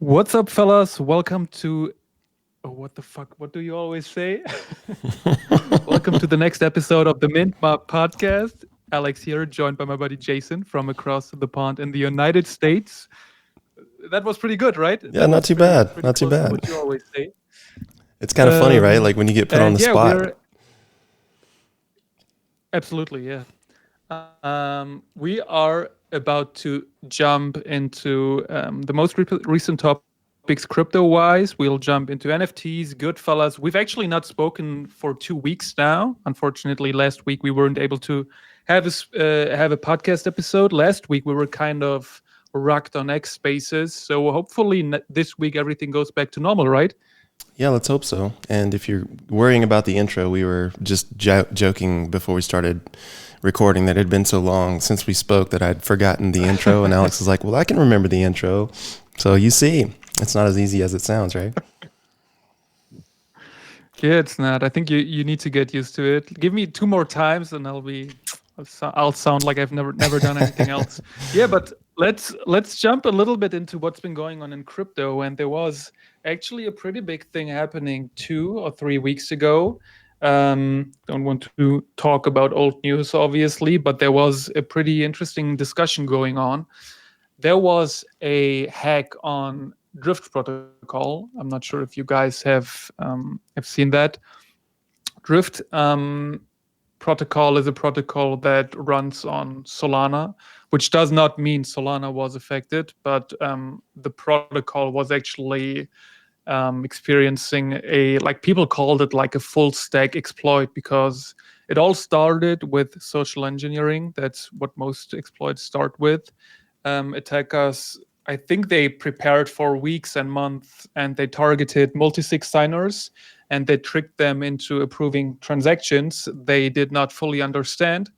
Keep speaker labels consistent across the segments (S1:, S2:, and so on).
S1: What's up, fellas? Welcome to. Oh, what the fuck? What do you always say? Welcome to the next episode of the Mint Map podcast. Alex here, joined by my buddy Jason from across the pond in the United States. That was pretty good, right?
S2: Yeah,
S1: That
S2: not
S1: was
S2: too
S1: pretty
S2: bad.
S1: pretty
S2: Not too
S1: close to
S2: bad.
S1: what you always say.
S2: It's kind of funny, right? Like when you get put on
S1: And
S2: the
S1: yeah,
S2: spot.
S1: we're absolutely yeah. We are about to jump into the most recent topics crypto-wise. We'll jump into NFTs, GoodFellas. We've actually not spoken for 2 weeks now. Unfortunately, last week we weren't able to have a podcast episode. Last week we were kind of rocked on X Spaces. So hopefully this week everything goes back to normal, right?
S2: Yeah, let's hope so. And if you're worrying about the intro, we were just joking before we started recording that it had been so long since we spoke that I'd forgotten the intro. And Alex was like, well, I can remember the intro. So you see, it's not as easy as it sounds, right?
S1: Yeah, it's not. I think you need to get used to it. Give me two more times, and I'll sound like I've never done anything else. Yeah, but let's jump a little bit into what's been going on in crypto. And there was actually a pretty big thing happening 2 or 3 weeks ago. Don't want to talk about old news, obviously, but there was a pretty interesting discussion going on. There was a hack on Drift protocol. I'm not sure if you guys have seen that. Drift protocol is a protocol that runs on Solana, which does not mean Solana was affected, but the protocol was actually experiencing like people called it like a full stack exploit, because it all started with social engineering. That's what most exploits start with. Attackers, I think they prepared for weeks and months, and they targeted multi-sig signers, and they tricked them into approving transactions they did not fully understand.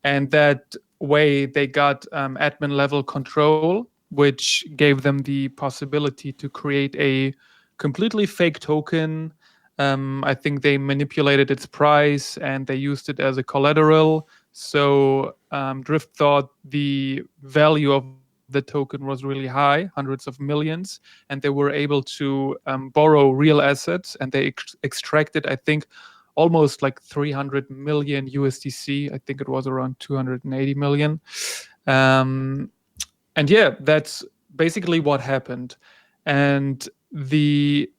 S1: And that way they got admin level control, which gave them the possibility to create a completely fake token. I think they manipulated its price and they used it as a collateral. So Drift thought the value of the token was really high, hundreds of millions, and they were able to borrow real assets, and they extracted, I think, almost like 300 million USDC. I think it was around 280 million. And yeah, that's basically what happened. And the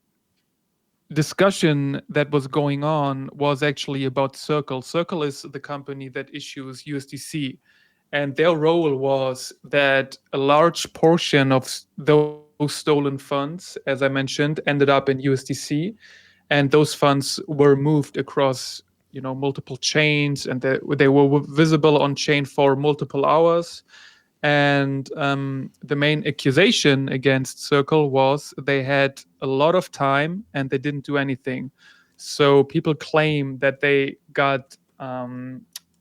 S1: discussion that was going on was actually about Circle. Circle is the company that issues USDC. And their role was that a large portion of those stolen funds, as I mentioned, ended up in USDC. And those funds were moved across, multiple chains, and they were visible on chain for multiple hours. And the main accusation against Circle was they had a lot of time and they didn't do anything. So people claim that they got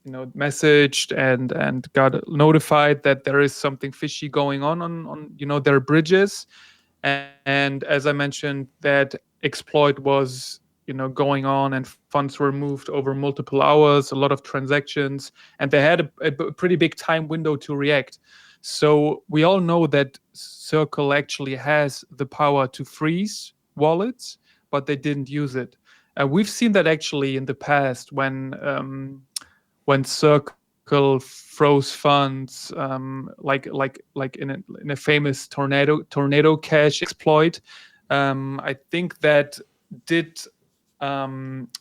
S1: messaged and got notified that there is something fishy going on their bridges. And as I mentioned, that exploit was going on, and funds were moved over multiple hours, a lot of transactions, and they had a pretty big time window to react. So we all know that Circle actually has the power to freeze wallets, but they didn't use it. We've seen that actually in the past when Circle froze funds, like in a famous tornado cash exploit. I think that did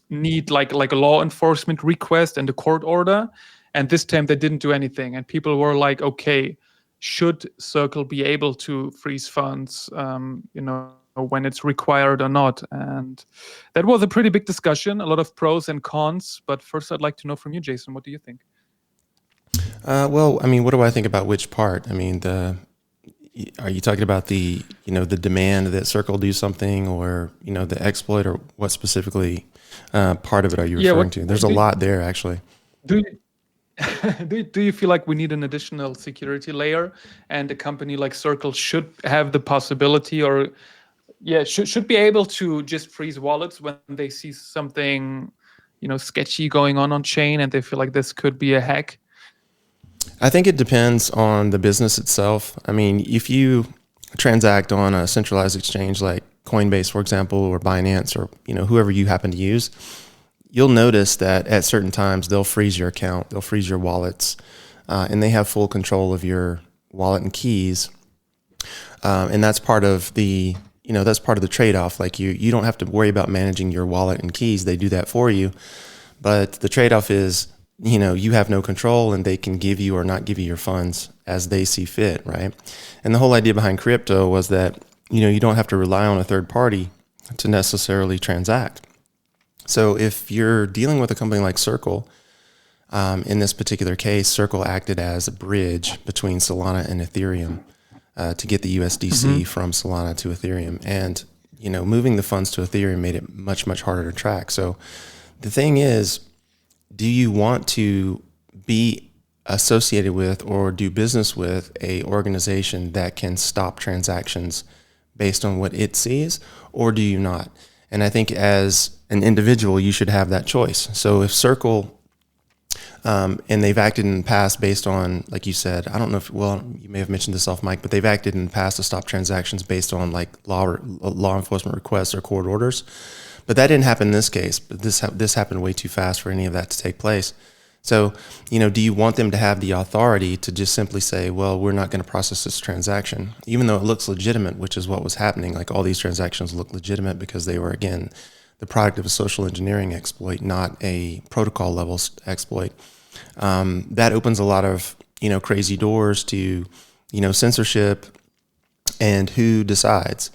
S1: need like a law enforcement request and a court order, and this time they didn't do anything, and people were like, okay, should Circle be able to freeze funds when it's required or not? And that was a pretty big discussion, a lot of pros and cons. But first I'd like to know from you, Jason, what do you think?
S2: Well, I mean, what do I think about which part? I mean, are you talking about the demand that Circle do something, or, the exploit, or what specifically part of it are you referring to? There's a lot there, actually.
S1: Do you feel like we need an additional security layer, and a company like Circle should have the possibility, or should be able to just freeze wallets when they see something sketchy going on chain, and they feel like this could be a hack?
S2: I think it depends on the business itself. I mean, if you transact on a centralized exchange like Coinbase, for example, or Binance, or whoever you happen to use, you'll notice that at certain times they'll freeze your account, they'll freeze your wallets, and they have full control of your wallet and keys. And that's part of the trade-off. Like you don't have to worry about managing your wallet and keys; they do that for you. But the trade-off is, you have no control, and they can give you or not give you your funds as they see fit, right? And the whole idea behind crypto was that you don't have to rely on a third party to necessarily transact. So if you're dealing with a company like Circle, in this particular case, Circle acted as a bridge between Solana and Ethereum to get the USDC from Solana to Ethereum. And, moving the funds to Ethereum made it much, much harder to track. So the thing is, do you want to be associated with or do business with a organization that can stop transactions based on what it sees, or do you not? And I think as an individual, you should have that choice. So if Circle, and they've acted in the past based on, like you said, I don't know if, well, you may have mentioned this off mic, but they've acted in the past to stop transactions based on like law enforcement requests or court orders. But that didn't happen in this case. But this happened way too fast for any of that to take place. So, do you want them to have the authority to just simply say, well, we're not going to process this transaction, even though it looks legitimate, which is what was happening. Like all these transactions look legitimate because they were, again, the product of a social engineering exploit, not a protocol level exploit. That opens a lot of, crazy doors to, censorship and who decides.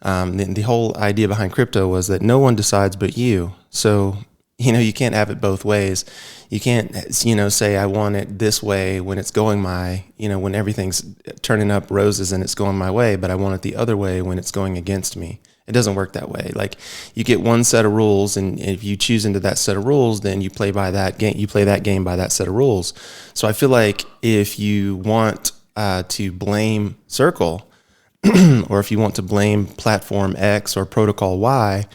S2: The whole idea behind crypto was that no one decides but you. So, you can't have it both ways. You can't, say I want it this way when it's going when everything's turning up roses and it's going my way, but I want it the other way when it's going against me. It doesn't work that way. Like you get one set of rules, and if you choose into that set of rules, then you play by that game. You play that game by that set of rules. So I feel like if you want to blame Circle, or if you want to blame platform X or protocol Y,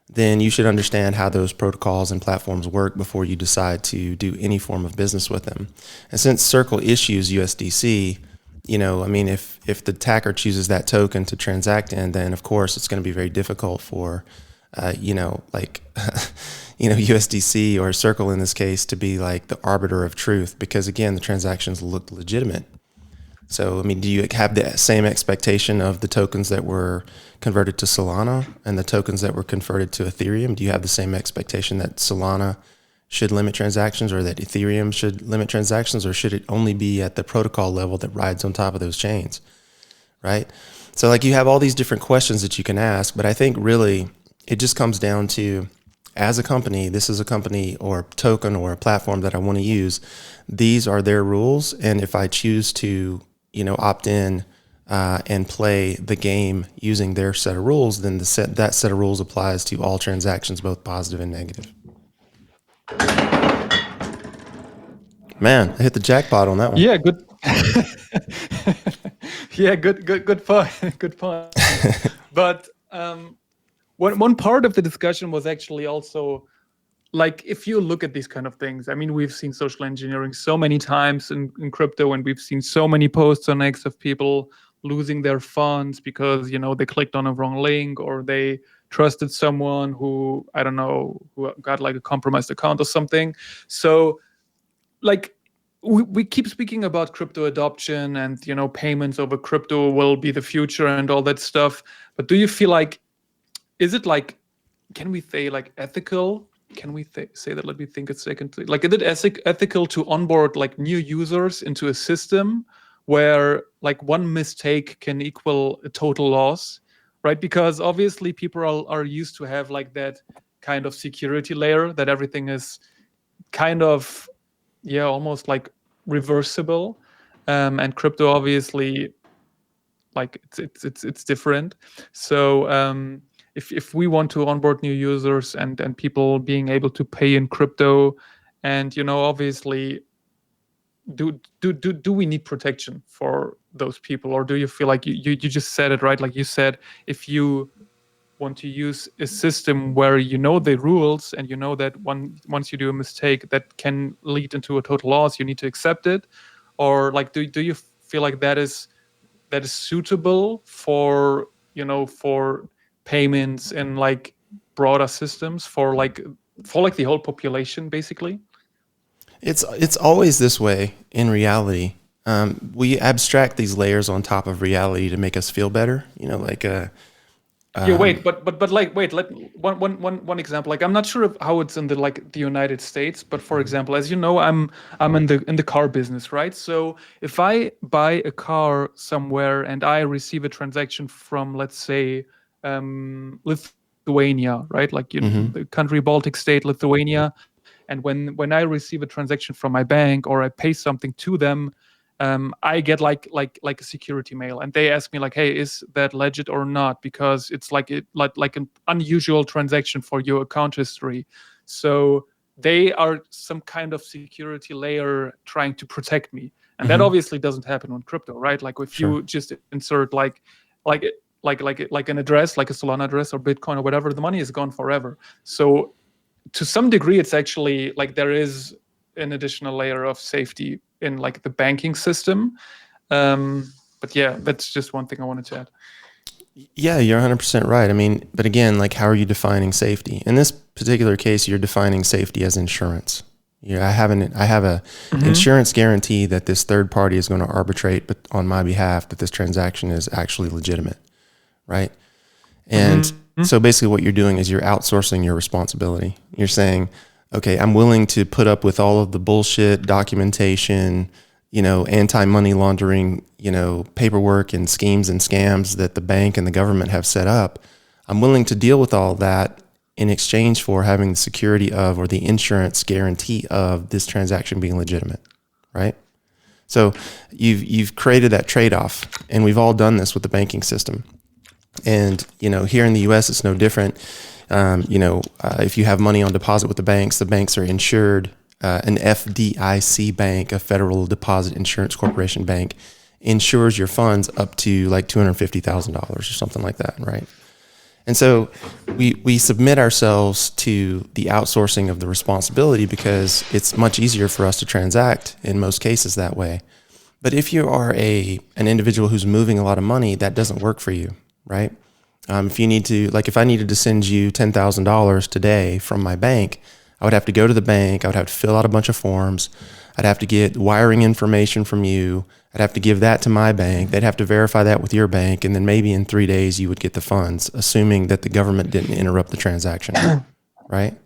S2: then you should understand how those protocols and platforms work before you decide to do any form of business with them. And since Circle issues USDC, if the attacker chooses that token to transact in, then of course it's going to be very difficult for, USDC or Circle in this case to be like the arbiter of truth, because again, the transactions look legitimate. So, do you have the same expectation of the tokens that were converted to Solana and the tokens that were converted to Ethereum? Do you have the same expectation that Solana should limit transactions, or that Ethereum should limit transactions, or should it only be at the protocol level that rides on top of those chains, right? So like you have all these different questions that you can ask, but I think really it just comes down to, as a company, this is a company or token or a platform that I want to use. These are their rules, and if I choose to, opt in and play the game using their set of rules, then that set of rules applies to all transactions, both positive and negative. Man, I hit the jackpot on that one.
S1: Yeah, good. Yeah, good point. Good point. But one part of the discussion was actually also, like, if you look at these kind of things, we've seen social engineering so many times in crypto, and we've seen so many posts on X of people losing their funds because, they clicked on a wrong link, or they trusted someone who, I don't know, who got like a compromised account or something. So like we keep speaking about crypto adoption and, payments over crypto will be the future and all that stuff. But do you feel like, is it like, can we say like ethical? Can we say that? Let me think a second. Like, is it ethical to onboard like new users into a system where like one mistake can equal a total loss, right? Because obviously people are used to have like that kind of security layer, that everything is kind of, almost like reversible, and crypto obviously, like it's different. So if we want to onboard new users and people being able to pay in crypto, and obviously, do we need protection for those people, or do you feel like you just said it right? Like you said, if you want to use a system where the rules, and that once you do a mistake that can lead into a total loss, you need to accept it, or like do you feel like that is that is suitable for, for payments in like broader systems for like the whole population, basically?
S2: It's always this way in reality. We abstract these layers on top of reality to make us feel better.
S1: Yeah, wait, but like, wait, let one example. Like, I'm not sure how it's in the United States, but for example, as you know, I'm in the car business, right? So if I buy a car somewhere and I receive a transaction from, let's say, Lithuania, right? Like,
S2: Mm-hmm.
S1: the country Baltic state, Lithuania, and when I receive a transaction from my bank or I pay something to them, I get like a security mail, and they ask me like, "Hey, is that legit or not?" Because it's like an unusual transaction for your account history. So they are some kind of security layer trying to protect me, and that
S2: Mm-hmm.
S1: obviously doesn't happen on crypto, right? Like if
S2: Sure.
S1: you just insert like like an address, like a Solana address or Bitcoin or whatever, the money is gone forever. So to some degree, it's actually like there is an additional layer of safety in like the banking system. But yeah, that's just one thing I wanted to add.
S2: Yeah, you're 100% right. I mean, but again, like, how are you defining safety? In this particular case, you're defining safety as insurance. I have a insurance guarantee that this third party is going to arbitrate, but on my behalf, that this transaction is actually legitimate, right? And so basically, what you're doing is you're outsourcing your responsibility. You're saying, okay, I'm willing to put up with all of the bullshit documentation, anti-money laundering, paperwork and schemes and scams that the bank and the government have set up. I'm willing to deal with all that in exchange for having the security of, or the insurance guarantee of, this transaction being legitimate, right? So you've created that trade-off, and we've all done this with the banking system. And, here in the US, it's no different. If you have money on deposit with the banks are insured. An FDIC bank, a Federal Deposit Insurance Corporation bank, insures your funds up to like $250,000 or something like that, right? And so we submit ourselves to the outsourcing of the responsibility because it's much easier for us to transact in most cases that way. But if you are an individual who's moving a lot of money, that doesn't work for you, right? If you need to, like, if I needed to send you $10,000 today from my bank, I would have to go to the bank. I would have to fill out a bunch of forms. I'd have to get wiring information from you. I'd have to give that to my bank. They'd have to verify that with your bank. And then maybe in 3 days you would get the funds, assuming that the government didn't interrupt the transaction, right?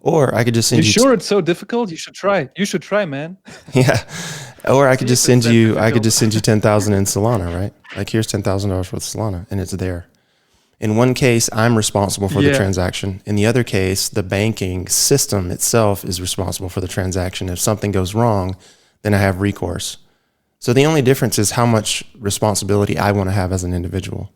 S2: Or I could just send
S1: You
S2: you.
S1: sure it's so difficult? You should try. You should try, man.
S2: Yeah. Or I could just send you. I could
S1: difficult.
S2: just send you 10,000 in Solana, right? Like, here's $10,000 worth of Solana, and it's there. In one case, I'm responsible for the transaction. In the other case, the banking system itself is responsible for the transaction. If something goes wrong, then I have recourse. So the only difference is how much responsibility I want to have as an individual.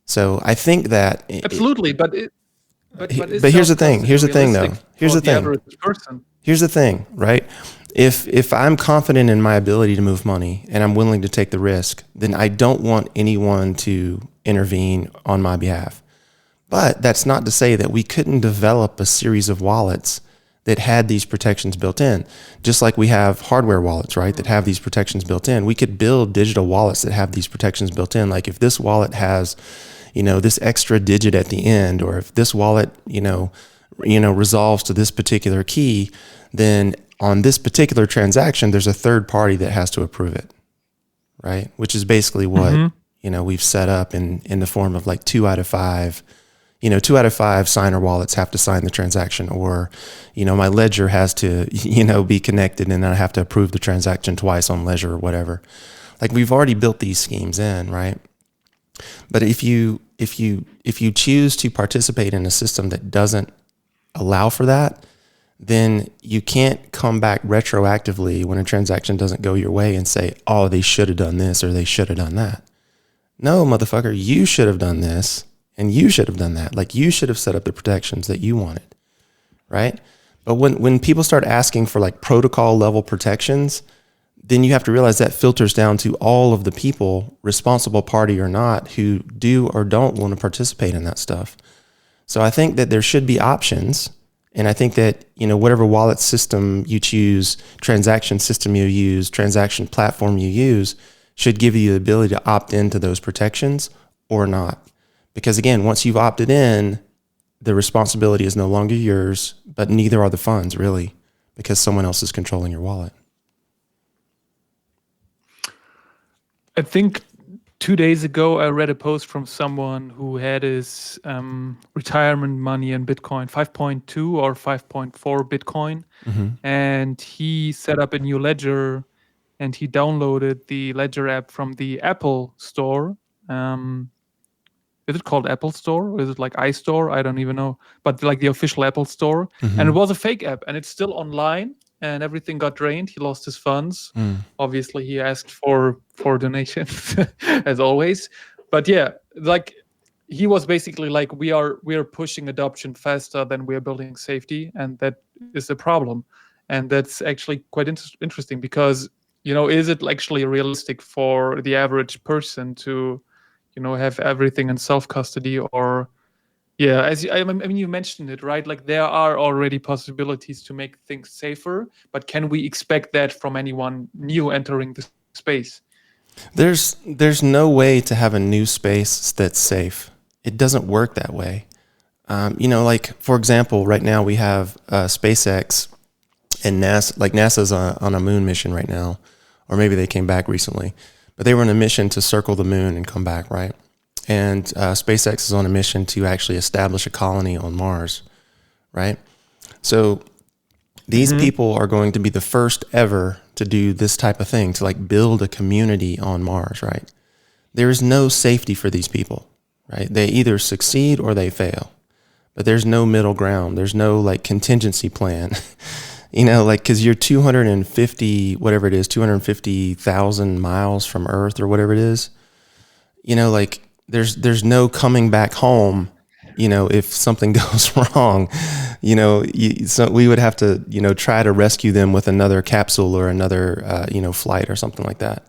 S2: So I think that
S1: Absolutely, but
S2: here's the thing. Here's the thing, though. Here's the thing.
S1: Average person.
S2: Here's the thing, right? If I'm confident in my ability to move money and I'm willing to take the risk, then I don't want anyone to intervene on my behalf. But that's not to say that we couldn't develop a series of wallets that had these protections built in. Just like we have hardware wallets, right, that have these protections built in. We could build digital wallets that have these protections built in. Like, if this wallet has, this extra digit at the end, or if this wallet, resolves to this particular key, then on this particular transaction, there's a third party that has to approve it, right? Which is basically what, we've set up in the form of like 2 out of 5 signer wallets have to sign the transaction, or, my ledger has to, be connected, and then I have to approve the transaction twice on Ledger or whatever. Like, we've already built these schemes in, right? But if you choose to participate in a system that doesn't allow for that, then you can't come back retroactively when a transaction doesn't go your way and say, oh, they should have done this or they should have done that. No, motherfucker, you should have done this and you should have done that. Like, you should have set up the protections that you wanted, right? But when people start asking for like protocol level protections, then you have to realize that filters down to all of the people, responsible party or not, who do or don't want to participate in that stuff. So I think that there should be options. And I think that, whatever wallet system you choose, transaction system you use, transaction platform you use, should give you the ability to opt into those protections or not. Because again, once you've opted in, the responsibility is no longer yours, but neither are the funds really, because someone else is controlling your wallet.
S1: I think 2 days ago, I read a post from someone who had his retirement money in Bitcoin, 5.2 or 5.4 Bitcoin. And he set up a new ledger and he downloaded the ledger app from the Apple store. Is it called Apple Store or is it like iStore? I don't even know, but like the official Apple Store. And it was a fake app and it's still online and everything got drained. He lost his funds. Obviously, he asked for donations as always. But yeah, like he was basically like, we are pushing adoption faster than we are building safety, and that is a problem. And that's actually quite interesting because, is it actually realistic for the average person to have everything in self-custody? Or I mean, you mentioned it, right? Like there are already possibilities to make things safer, but can we expect that from anyone new entering the space?
S2: There's no way to have a new space that's safe. It doesn't work that way. Like for example, right now we have SpaceX and NASA. Like NASA's on a moon mission right now, or maybe they came back recently. But they were on a mission to circle the moon and come back, right? And SpaceX is on a mission to actually establish a colony on Mars, right? So these people are going to be the first ever to do this type of thing, to like build a community on Mars, right? There is no safety for these people, right? They either succeed or they fail, but there's no middle ground. There's no like contingency plan. Like, cause you're 250,000 miles from Earth or whatever it is, like there's no coming back home, if something goes wrong, so we would have to, try to rescue them with another capsule or another, flight or something like that.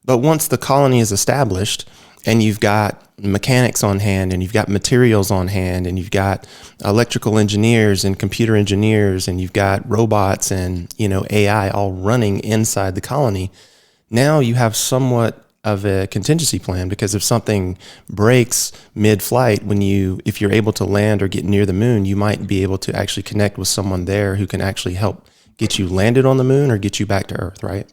S2: But once the colony is established and you've got mechanics on hand and you've got materials on hand and you've got electrical engineers and computer engineers and you've got robots and, AI all running inside the colony, now you have somewhat of a contingency plan, because if something breaks mid-flight, if you're able to land or get near the moon, you might be able to actually connect with someone there who can actually help get you landed on the moon or get you back to Earth, right?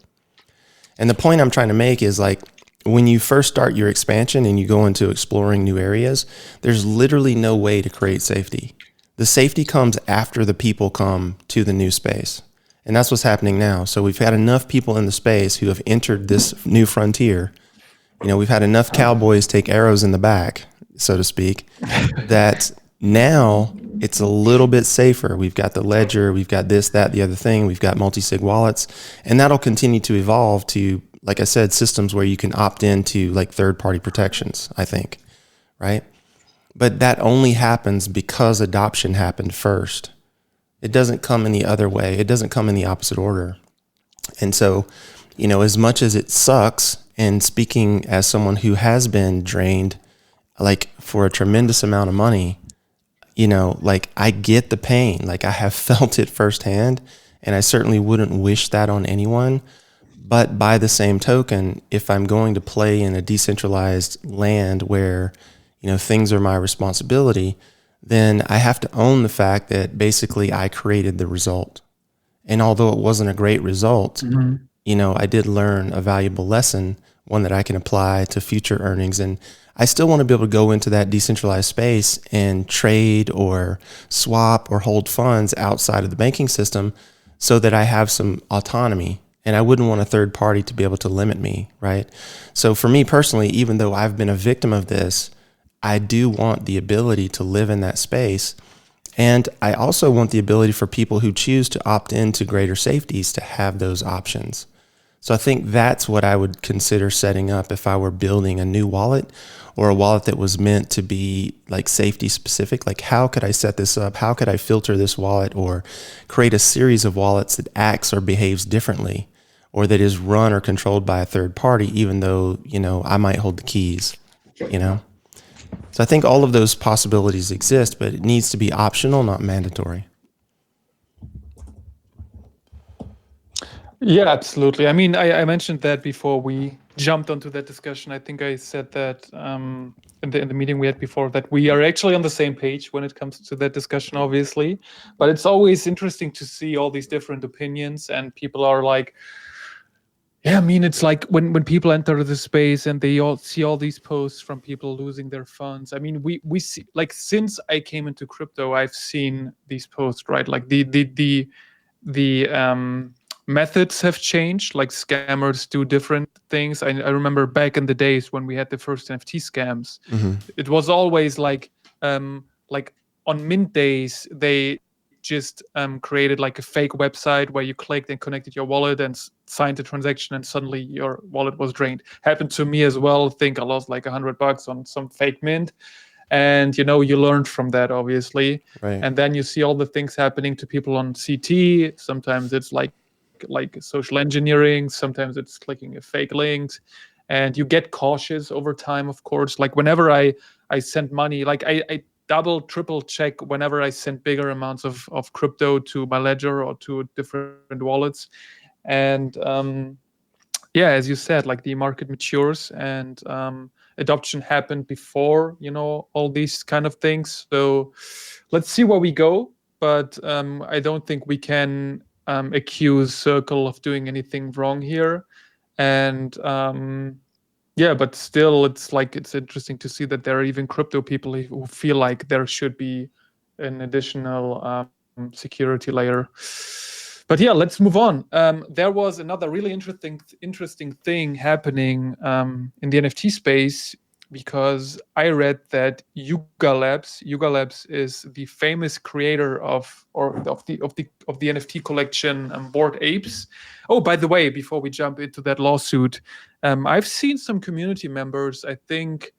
S2: And the point I'm trying to make is like, when you first start your expansion and you go into exploring new areas, there's literally no way to create safety. The safety comes after the people come to the new space. And that's what's happening now. So we've had enough people in the space who have entered this new frontier. We've had enough cowboys take arrows in the back, so to speak, that now it's a little bit safer. We've got the ledger, we've got this, that, the other thing, we've got multi-sig wallets, and that'll continue to evolve to, like I said, systems where you can opt into like third-party protections, I think, right? But that only happens because adoption happened first. It doesn't come in the other way. It doesn't come in the opposite order. And so, as much as it sucks, and speaking as someone who has been drained, like for a tremendous amount of money, like I get the pain, like I have felt it firsthand, and I certainly wouldn't wish that on anyone. But by the same token, if I'm going to play in a decentralized land where, things are my responsibility, then I have to own the fact that basically I created the result. And although it wasn't a great result, I did learn a valuable lesson, one that I can apply to future earnings. And I still want to be able to go into that decentralized space and trade or swap or hold funds outside of the banking system so that I have some autonomy. And I wouldn't want a third party to be able to limit me, right? So for me personally, even though I've been a victim of this, I do want the ability to live in that space. And I also want the ability for people who choose to opt into greater safeties to have those options. So I think that's what I would consider setting up if I were building a new wallet, or a wallet that was meant to be like safety specific. Like, how could I set this up? How could I filter this wallet, or create a series of wallets that acts or behaves differently, or that is run or controlled by a third party, even though, I might hold the keys, So I think all of those possibilities exist, but it needs to be optional, not mandatory.
S1: Yeah, absolutely. I mean, I mentioned that before we jumped onto that discussion. I think I said that in the meeting we had before, that we are actually on the same page when it comes to that discussion, obviously. But it's always interesting to see all these different opinions, and people are like, yeah, I mean, it's like when people enter the space and they all see all these posts from people losing their funds. I mean, we see, like, since I came into crypto, I've seen these posts, right? Like the methods have changed. Like, scammers do different things. I remember back in the days when we had the first NFT scams, it was always like on mint days they just created like a fake website where you clicked and connected your wallet and signed the transaction, and suddenly your wallet was drained. Happened to me as well. I think I lost like $100 on some fake mint, and you learned from that, obviously.
S2: Right.
S1: And then you see all the things happening to people on CT. Sometimes it's like social engineering, sometimes it's clicking a fake links, and you get cautious over time, of course. Like, whenever I send money, like I double triple check whenever I send bigger amounts of crypto to my ledger or to different wallets. And yeah, as you said, like, the market matures, and adoption happened before all these kind of things. So let's see where we go. But I don't think we can accuse Circle of doing anything wrong here. And yeah, but still, it's interesting to see that there are even crypto people who feel like there should be an additional security layer. But yeah, let's move on. There was another really interesting thing happening in the NFT space, because I read that Yuga Labs is the famous creator of the NFT collection, Bored Apes. Oh, by the way, before we jump into that lawsuit, I've seen some community members. I think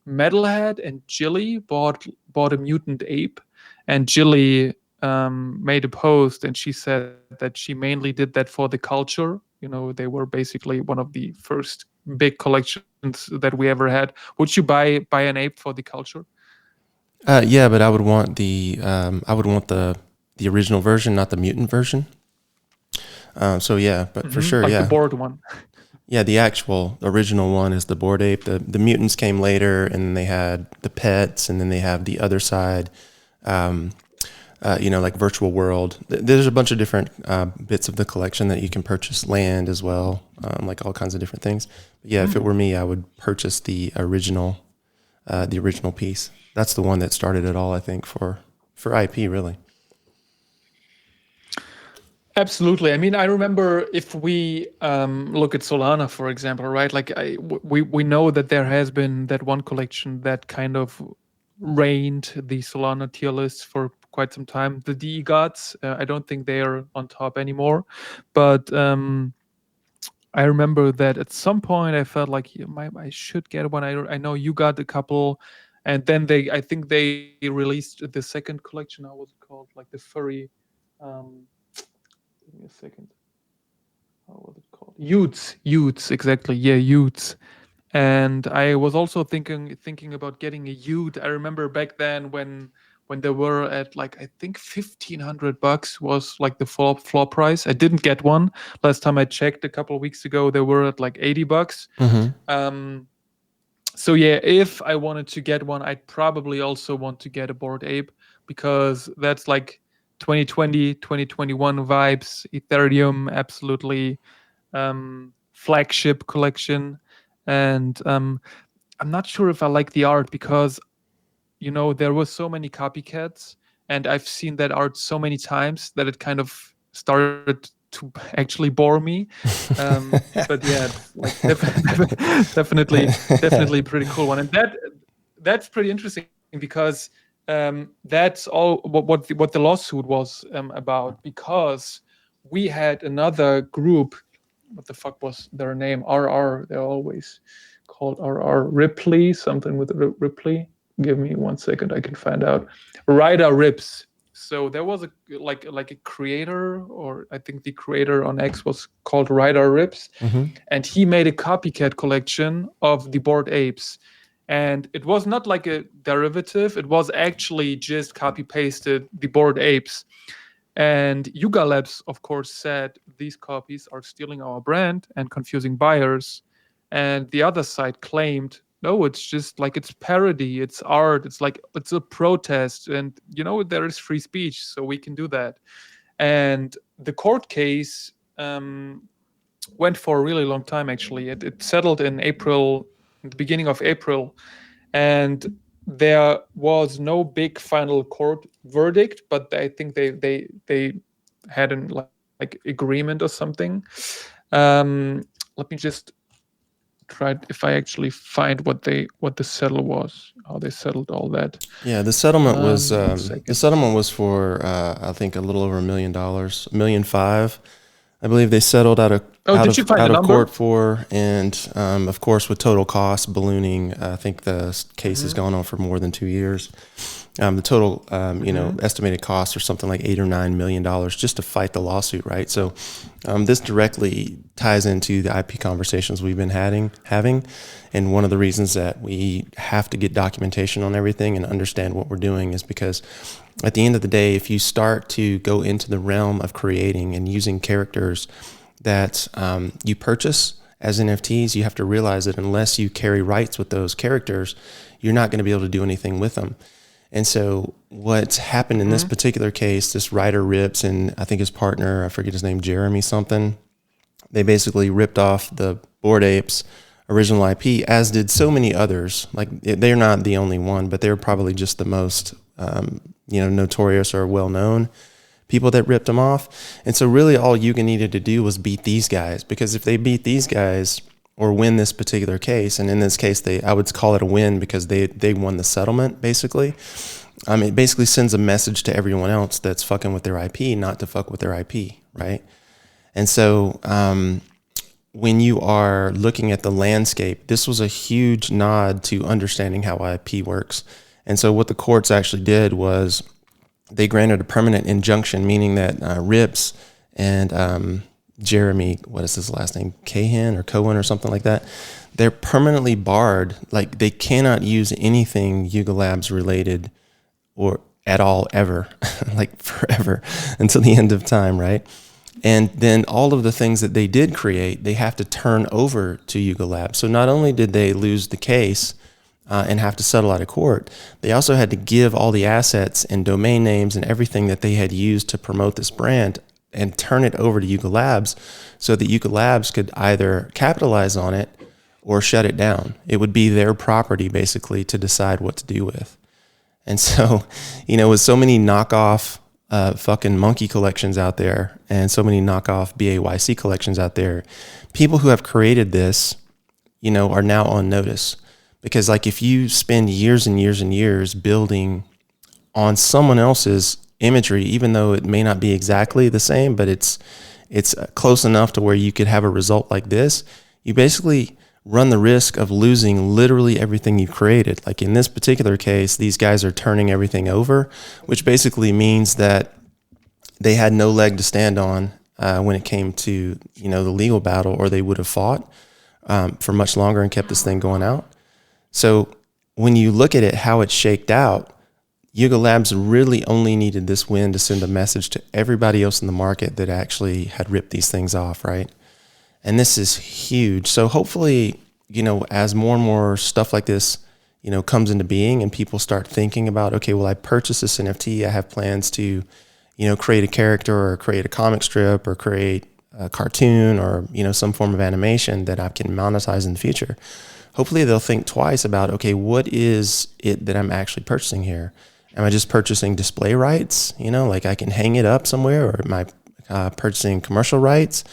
S1: Metalhead and Jilly bought a mutant ape, and Jilly made a post, and she said that she mainly did that for the culture. They were basically one of the first big collections that we ever had. Would you buy an ape for the culture?
S2: Yeah, but I would want the original version, not the mutant version. So yeah, but for sure,
S1: like
S2: yeah.
S1: the board one.
S2: Yeah, the actual original one is the Bored Ape. The mutants came later, and they had the pets, and then they have the other side, like virtual world. There's a bunch of different bits of the collection that you can purchase, land as well, like all kinds of different things. But yeah, if it were me, I would purchase the original piece. That's the one that started it all, I think, for IP, really.
S1: Absolutely. I mean, I remember, if we look at Solana, for example, right? Like, we know that there has been that one collection that kind of reigned the Solana tier list for quite some time. The DE gods, I don't think they are on top anymore, but I remember that at some point I felt like I should get one. I know you got a couple, and then I think they released the second collection. How was it called? Like the furry. Give me a second. How was it called? Utes, exactly. Yeah, Utes. And I was also thinking about getting a Ute. I remember back then when they were at, like, I think $1,500 was like the floor price. I didn't get one. Last time I checked a couple of weeks ago, they were at like $80. So yeah, if I wanted to get one, I'd probably also want to get a Bored Ape, because that's like 2020, 2021 vibes. Ethereum, absolutely flagship collection. And I'm not sure if I like the art, because there were so many copycats, and I've seen that art so many times that it kind of started to actually bore me. But yeah, it's like definitely a pretty cool one, and that's pretty interesting, because that's all what the lawsuit was about. Because we had another group. What the fuck was their name? RR. They're always called RR. Ripley, something with Ripley. Give me 1 second, I can find out. Ryder Rips. So there was a creator, or I think the creator on X was called Ryder Rips, and he made a copycat collection of the Bored Apes. And it was not like a derivative, it was actually just copy pasted the Bored Apes. And Yuga Labs, of course, said these copies are stealing our brand and confusing buyers. and the other side claimed, no, it's just like it's parody, it's art, it's like it's a protest, and there is free speech, so we can do that. And the court case went for a really long time. Actually, it settled in April, in the beginning of April, and there was no big final court verdict, but I think they had an like agreement or something. Let me just try if I actually find what the settle was, how they settled all that.
S2: Yeah, the settlement was
S1: 1 second.
S2: the settlement was for I think a little over $1 million, $1.5 million. I believe they settled out of
S1: Did you find
S2: out
S1: the
S2: of
S1: number?
S2: court for, and of course with total costs ballooning. I think the case has gone on for more than 2 years. The total, estimated costs are something like $8 or $9 million just to fight the lawsuit, right? So this directly ties into the IP conversations we've been having. And one of the reasons that we have to get documentation on everything and understand what we're doing is because at the end of the day, if you start to go into the realm of creating and using characters that you purchase as NFTs, you have to realize that unless you carry rights with those characters, you're not going to be able to do anything with them. And so what's happened in this particular case, this writer Rips and I think his partner, I forget his name, Jeremy something, they basically ripped off the Bored Apes original IP, as did so many others. Like they're not the only one, but they're probably just the most, notorious or well-known people that ripped them off. And so really all Yuga needed to do was beat these guys, because if they beat these guys or win this particular case, and in this case, I would call it a win because they won the settlement, basically. It basically sends a message to everyone else that's fucking with their IP not to fuck with their IP, right? And so when you are looking at the landscape, this was a huge nod to understanding how IP works. And so what the courts actually did was they granted a permanent injunction, meaning that Rips and Jeremy, what is his last name, Cahan or Cohen or something like that, they're permanently barred. Like they cannot use anything Yuga Labs related or at all ever, like forever until the end of time, right? And then all of the things that they did create, they have to turn over to Yuga Labs. So not only did they lose the case and have to settle out of court, they also had to give all the assets and domain names and everything that they had used to promote this brand and turn it over to Yuga Labs so that Yuga Labs could either capitalize on it or shut it down. It would be their property basically to decide what to do with. And so, with so many knockoff fucking monkey collections out there and so many knockoff BAYC collections out there, people who have created this, are now on notice. Because like if you spend years and years and years building on someone else's imagery, even though it may not be exactly the same, but it's close enough to where you could have a result like this, you basically run the risk of losing literally everything you've created. Like in this particular case, these guys are turning everything over, which basically means that they had no leg to stand on when it came to, the legal battle, or they would have fought for much longer and kept this thing going out. So when you look at it, how it's shaked out, Yuga Labs really only needed this win to send a message to everybody else in the market that actually had ripped these things off, right? And this is huge. So hopefully, as more and more stuff like this, comes into being and people start thinking about, okay, well, I purchased this NFT. I have plans to, create a character or create a comic strip or create a cartoon or, some form of animation that I can monetize in the future. Hopefully they'll think twice about, okay, what is it that I'm actually purchasing here? Am I just purchasing display rights? Like I can hang it up somewhere, or am I purchasing commercial rights?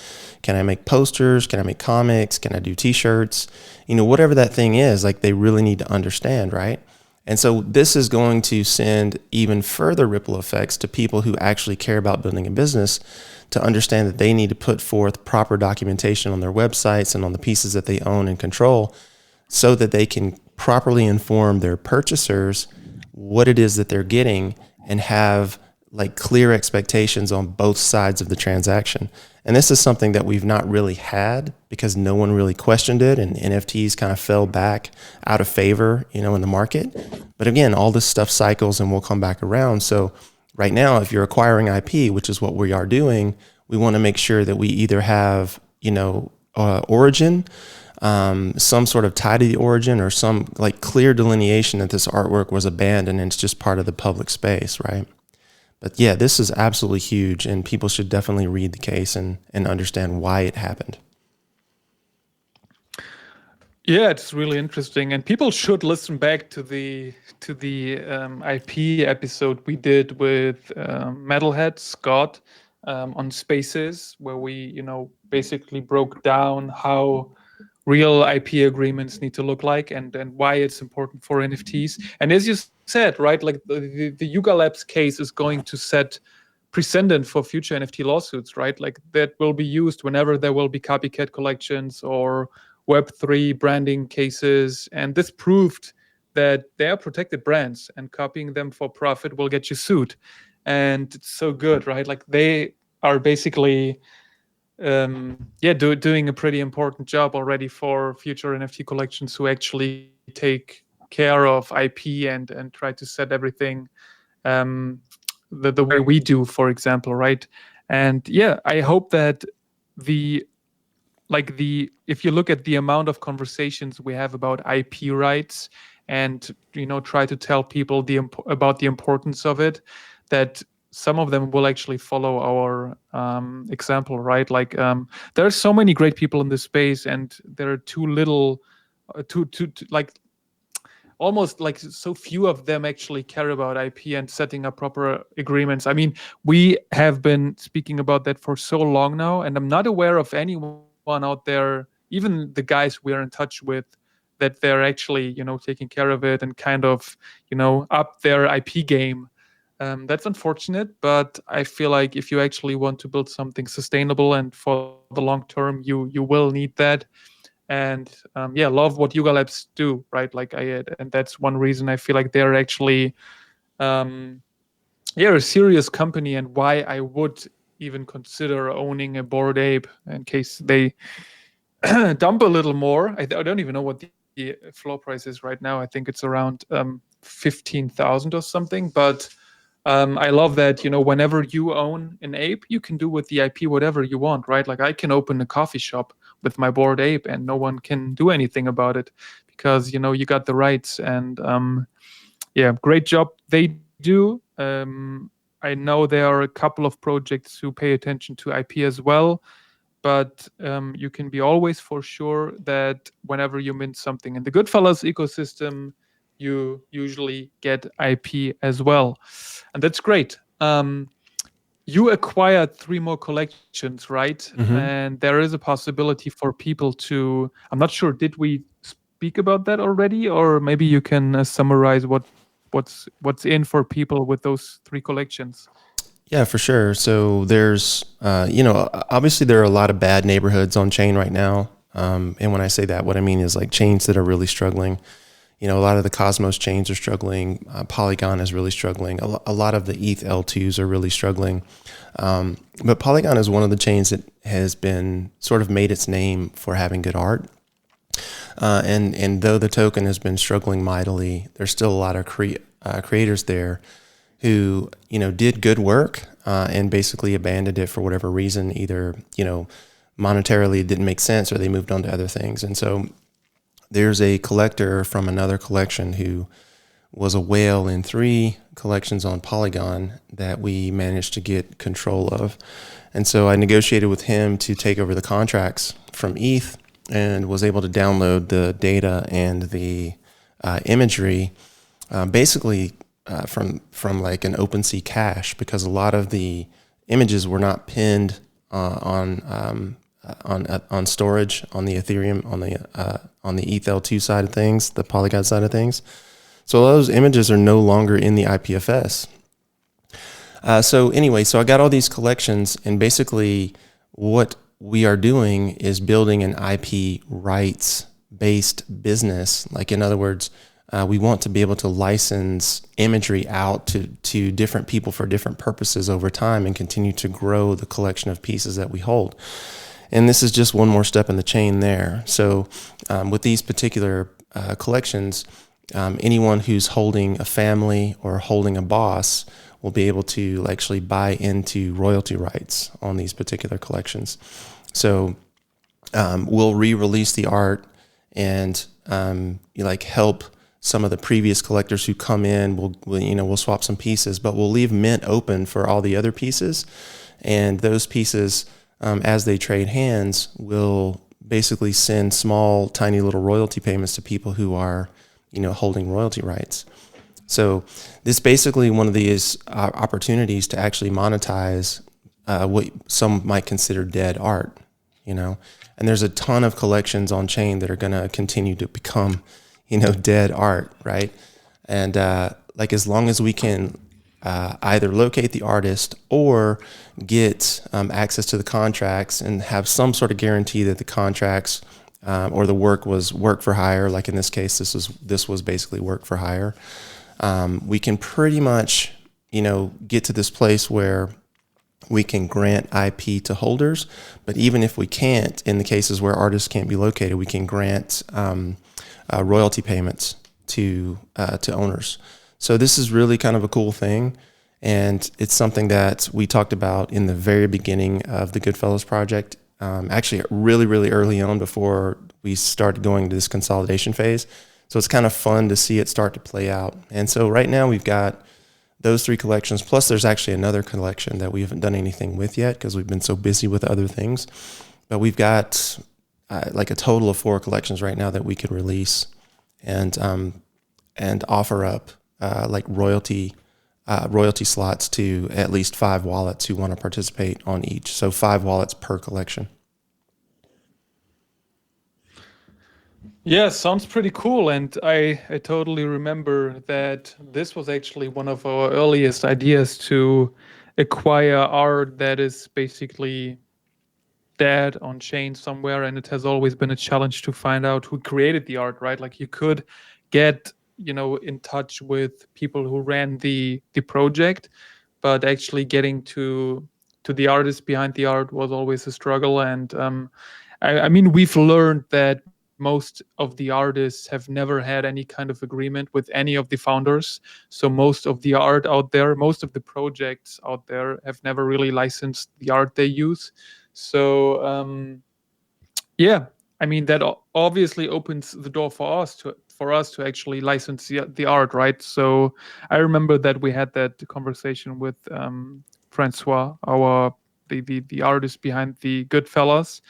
S2: Can I make posters? Can I make comics? Can I do t-shirts? Whatever that thing is, like they really need to understand, right? And so this is going to send even further ripple effects to people who actually care about building a business, to understand that they need to put forth proper documentation on their websites and on the pieces that they own and control, so that they can properly inform their purchasers what it is that they're getting and have like clear expectations on both sides of the transaction. And this is something that we've not really had because no one really questioned it, and NFTs kind of fell back out of favor, in the market. But again, all this stuff cycles and will come back around. So right now, if you're acquiring IP, which is what we are doing, we want to make sure that we either have, origin, some sort of tie to the origin or some like clear delineation that this artwork was abandoned and it's just part of the public space, right? But yeah, this is absolutely huge, and people should definitely read the case and understand why it happened.
S1: Yeah, it's really interesting, and people should listen back to the IP episode we did with Metalhead Scott on Spaces, where we basically broke down how real IP agreements need to look like and why it's important for NFTs. And as you said, right, like the Yuga Labs case is going to set precedent for future NFT lawsuits, right? Like that will be used whenever there will be copycat collections or Web3 branding cases. And this proved that they are protected brands, and copying them for profit will get you sued. And it's so good, right? Like they are basically doing a pretty important job already for future NFT collections who actually take care of IP and try to set everything the way we do, for example, right? And yeah, I hope that if you look at the amount of conversations we have about IP rights and try to tell people about the importance of it, that some of them will actually follow our example, right? Like there are so many great people in this space, and there are too little, like almost like so few of them actually care about IP and setting up proper agreements. I mean, we have been speaking about that for so long now, and I'm not aware of anyone out there, even the guys we are in touch with, that they're actually taking care of it and kind of up their IP game. That's unfortunate, but I feel like if you actually want to build something sustainable and for the long term, you will need that. And love what Yuga Labs do, right? Like and that's one reason I feel like they're actually a serious company, and why I would even consider owning a Bored Ape in case they dump a little more. I don't even know what the floor price is right now. I think it's around 15,000 or something, but I love that, whenever you own an ape, you can do with the IP whatever you want, right? Like I can open a coffee shop with my Bored Ape and no one can do anything about it because, you got the rights. And great job they do. I know there are a couple of projects who pay attention to IP as well, but you can be always for sure that whenever you mint something in the GoodFellas ecosystem, you usually get IP as well. And that's great. You acquired 3 more collections, right?
S2: Mm-hmm.
S1: And there is a possibility for people to, I'm not sure, did we speak about that already? Or maybe you can summarize what's in for people with those 3 collections.
S2: Yeah, for sure. So there's, obviously there are a lot of bad neighborhoods on chain right now. And when I say that, what I mean is like chains that are really struggling. A lot of the Cosmos chains are struggling. Polygon is really struggling. A lot of the ETH L2s are really struggling. But Polygon is one of the chains that has been sort of made its name for having good art. And though the token has been struggling mightily, there's still a lot of creators there who, did good work and basically abandoned it for whatever reason. Either, monetarily it didn't make sense or they moved on to other things. And so there's a collector from another collection who was a whale in 3 collections on Polygon that we managed to get control of. And so I negotiated with him to take over the contracts from ETH and was able to download the data and the imagery basically from like an OpenSea cache, because a lot of the images were not pinned on storage on the Ethereum on the ETH L2 side of things, the Polygon side of things. So those images are no longer in the IPFS. So I got all these collections, and basically what we are doing is building an IP rights based business. Like in other words, we want to be able to license imagery out to different people for different purposes over time and continue to grow the collection of pieces that we hold. And this is just one more step in the chain there. So with these particular collections, anyone who's holding a family or holding a boss will be able to actually buy into royalty rights on these particular collections. So we'll re-release the art and you like help some of the previous collectors who come in. We'll swap some pieces, but we'll leave mint open for all the other pieces, and those pieces, as they trade hands, will basically send small, tiny little royalty payments to people who are, holding royalty rights. So this basically one of these opportunities to actually monetize what some might consider dead art, and there's a ton of collections on chain that are going to continue to become, dead art, right? And like as long as we can either locate the artist or get access to the contracts and have some sort of guarantee that the contracts or the work was work for hire, like in this case, this was basically work for hire. We can pretty much, get to this place where we can grant IP to holders, but even if we can't, in the cases where artists can't be located, we can grant royalty payments to owners. So this is really kind of a cool thing, and it's something that we talked about in the very beginning of the GoodFellas project. Actually, really, really early on before we started going to this consolidation phase. So it's kind of fun to see it start to play out. And so right now we've got those 3 collections, plus there's actually another collection that we haven't done anything with yet because we've been so busy with other things. But we've got like a total of 4 collections right now that we could release and offer up like royalty slots to at least 5 wallets who want to participate on each. So 5 wallets per collection.
S1: Yeah, sounds pretty cool. And I totally remember that this was actually one of our earliest ideas to acquire art that is basically dead on chain somewhere. And it has always been a challenge to find out who created the art, right? Like you could get, in touch with people who ran the project, but actually getting to the artist behind the art was always a struggle. And I mean, we've learned that most of the artists have never had any kind of agreement with any of the founders. So most of the art out there, most of the projects out there have never really licensed the art they use. So yeah, I mean, that obviously opens the door for us to actually license the art, right? So I remember that we had that conversation with Francois, the artist behind the GoodFellas.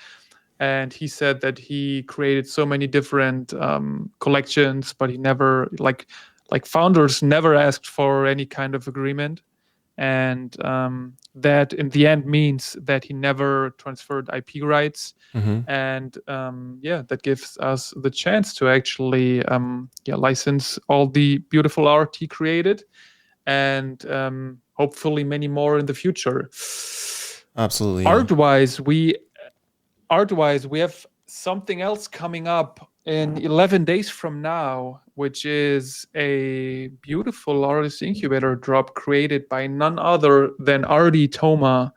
S1: And he said that he created so many different collections, but he never like founders never asked for any kind of agreement, and that in the end means that he never transferred IP rights, and that gives us the chance to actually license all the beautiful art he created, and hopefully many more in the future.
S2: Absolutely.
S1: Art-wise, we have something else coming up in 11 days from now, which is a beautiful artist incubator drop created by none other than Ardi Toma.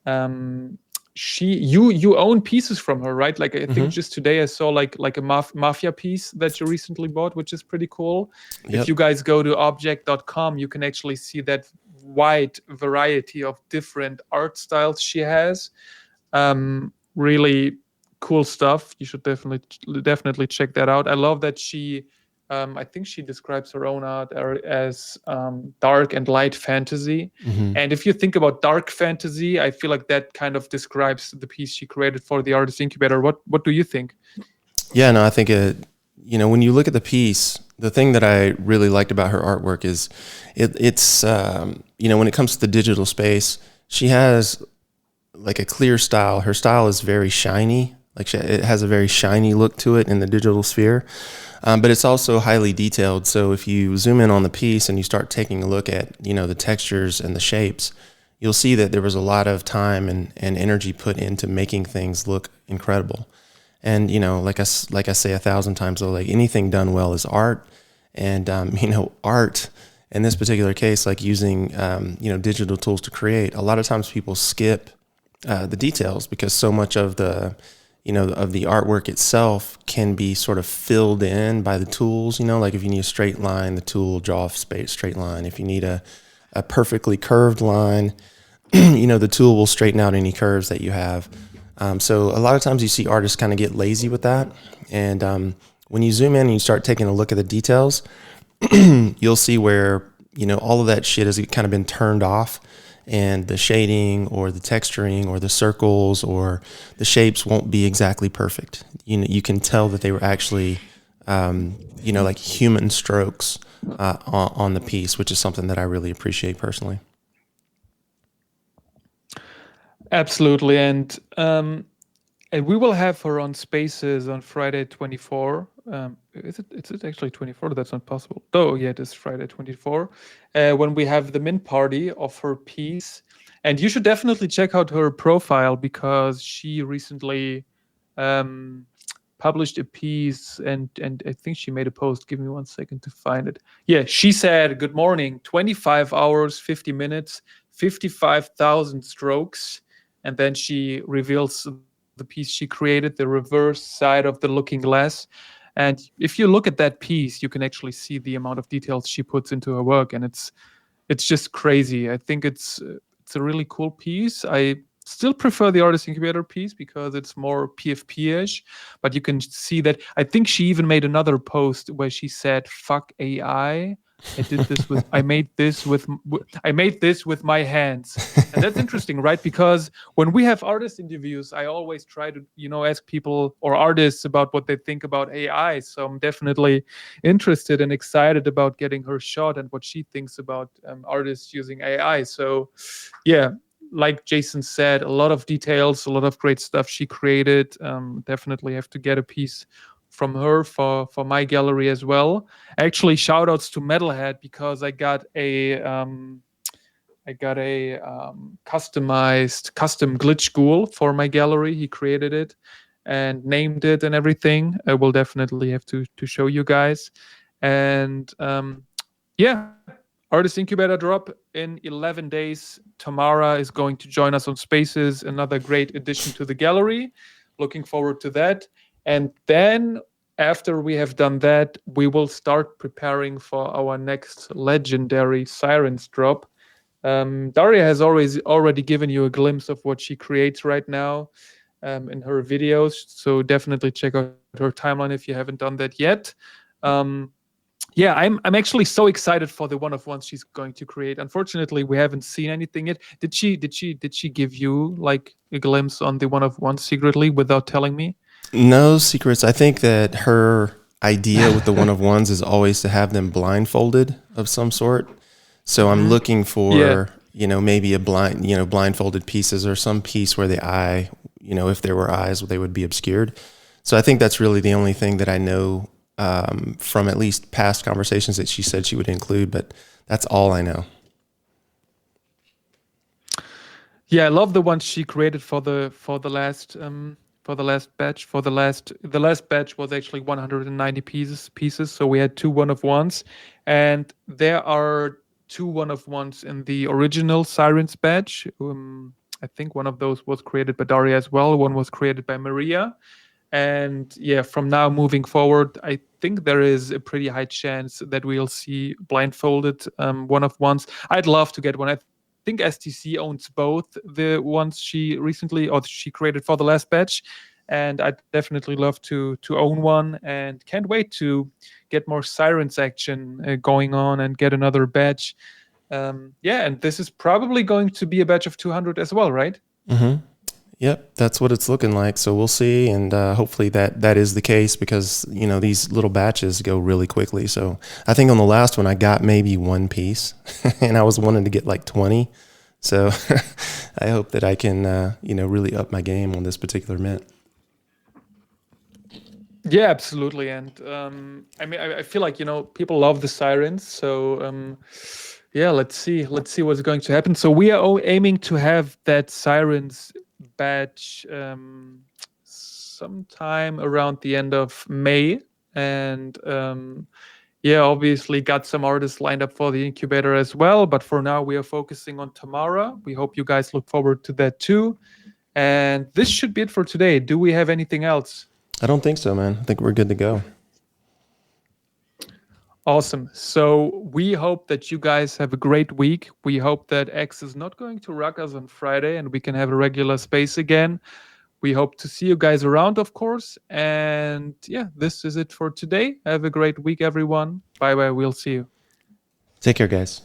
S1: You own pieces from her, right? Like I think just today I saw like a mafia piece that you recently bought, which is pretty cool.
S2: Yep.
S1: If you guys go to object.com, you can actually see that wide variety of different art styles she has. Really cool stuff. You should definitely check that out. I love that she, I think she describes her own art as dark and light fantasy. And if you think about dark fantasy, I feel like that kind of describes the piece she created for the Artist Incubator. What do you think?
S2: Yeah, no, I think when you look at the piece, the thing that I really liked about her artwork is it's when it comes to the digital space, she has like a clear style. Her style is very shiny. It has a very shiny look to it in the digital sphere, but it's also highly detailed. So if you zoom in on the piece and you start taking a look at, the textures and the shapes, you'll see that there was a lot of time and energy put into making things look incredible. And, like I say 1,000 times, though, like anything done well is art. And, art in this particular case, like using, digital tools to create, a lot of times people skip the details because so much of the artwork itself can be sort of filled in by the tools. Like if you need a straight line, the tool will draw a straight line. If you need a perfectly curved line, the tool will straighten out any curves that you have. So a lot of times you see artists kind of get lazy with that. And when you zoom in and you start taking a look at the details, you'll see where, all of that shit has kind of been turned off, and the shading or the texturing or the circles or the shapes won't be exactly perfect. You can tell that they were actually, like human strokes on the piece, which is something that I really appreciate personally.
S1: Absolutely, and we will have her on Spaces on Friday 24. Is it actually 24? That's not possible. Oh, yeah, it is Friday 24. When we have the mint party of her piece. And you should definitely check out her profile because she recently um, published a piece and I think she made a post. Give me 1 second to find it. Yeah, she said, "Good morning, 25 hours, 50 minutes, 55,000 strokes." And then she reveals the piece she created, the reverse side of the looking glass. And if you look at that piece, you can actually see the amount of details she puts into her work, and it's just crazy. I think it's a really cool piece. I still prefer the artist incubator piece because it's more PFP-ish, but you can see that. I think she even made another post where she said, "Fuck AI. I made this with my hands." And that's interesting, right? Because when we have artist interviews, I always try to, ask people or artists about what they think about AI. So I'm definitely interested and excited about getting her shot and what she thinks about artists using AI. So, yeah, like Jason said, a lot of details, a lot of great stuff she created. Definitely have to get a piece from her for my gallery as well. Actually, shout outs to Metalhead because I got a customized custom glitch ghoul for my gallery. He created it and named it and everything. I will definitely have to show you guys. And yeah, Artist Incubator drop in 11 days. Tamara is going to join us on Spaces, another great addition to the gallery. Looking forward to that. And then after we have done that, we will start preparing for our next legendary Sirens drop. Daria has already given you a glimpse of what she creates right now in her videos. So definitely check out her timeline if you haven't done that yet. Yeah, I'm actually so excited for the one of ones she's going to create. Unfortunately, we haven't seen anything yet. Did she give you like a glimpse on the one of ones secretly without telling me?
S2: No secrets. I think that her idea with the one of ones is always to have them blindfolded of some sort. So I'm looking
S1: Yeah.
S2: for, maybe blindfolded pieces or some piece where the eye, if there were eyes, they would be obscured. So I think that's really the only thing that I know from at least past conversations that she said she would include, but that's all I know.
S1: Yeah, I love the ones she created for the last batch. The last batch was actually 190 pieces. So we had two one of ones, and there are two one of ones in the original Sirens batch. I think one of those was created by Daria as well. One was created by Maria. And yeah, from now moving forward, I think there is a pretty high chance that we'll see blindfolded one of ones. I'd love to get one. I think STC owns both the ones she created for the last batch, and I'd definitely love to own one, and can't wait to get more Sirens action going on and get another batch. Yeah, and this is probably going to be a batch of 200 as well, right?
S2: Mm-hmm. Yep, that's what it's looking like. So we'll see, and hopefully that is the case because these little batches go really quickly. So I think on the last one I got maybe one piece, and I was wanting to get like 20. So I hope that I can really up my game on this particular mint.
S1: Yeah, absolutely. And I mean, I feel like people love the Sirens, so yeah, let's see what's going to happen. So we are aiming to have that Sirens batch sometime around the end of May, and yeah, obviously got some artists lined up for the incubator as well. But for now, we are focusing on Tamara. We hope you guys look forward to that too. And this should be it for today. Do we have anything else?
S2: I don't think so, man. I think we're good to go.
S1: Awesome. So we hope that you guys have a great week. We hope that X is not going to rock us on Friday and we can have a regular space again. we hope to see you guys around, of course. And yeah, this is it for today. Have a great week, everyone. Bye bye. We'll see you.
S2: Take care, guys.